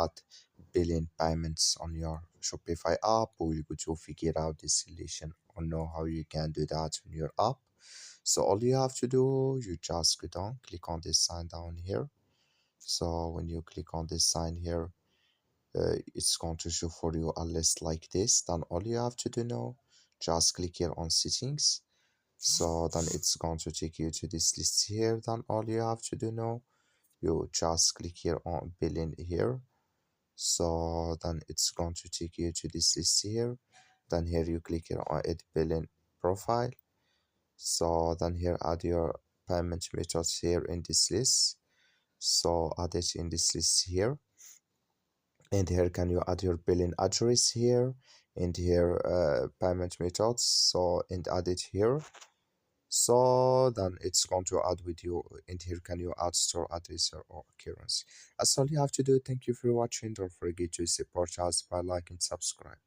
add billing payments on your Shopify app. We'll go to figure out this solution or know how you can do that on your app. So all you have to do, you just go down, click on this sign down here. So when you click on this sign here, it's going to show for you a list like this. Then all you have to do now, just click here on settings. So then it's going to take you to this list here. Then all you have to do now, you just click here on billing here. So then it's going to take you to this list here. Then here you click here on add billing profile. So then here add your payment methods here in this list. So add it in this list here. And here can you add your billing address here, and here payment methods, so and add it here. So then it's going to add with you, and here can you add store address or currency. That's all you have to do. Thank you for watching. Don't forget to support us by like and subscribe.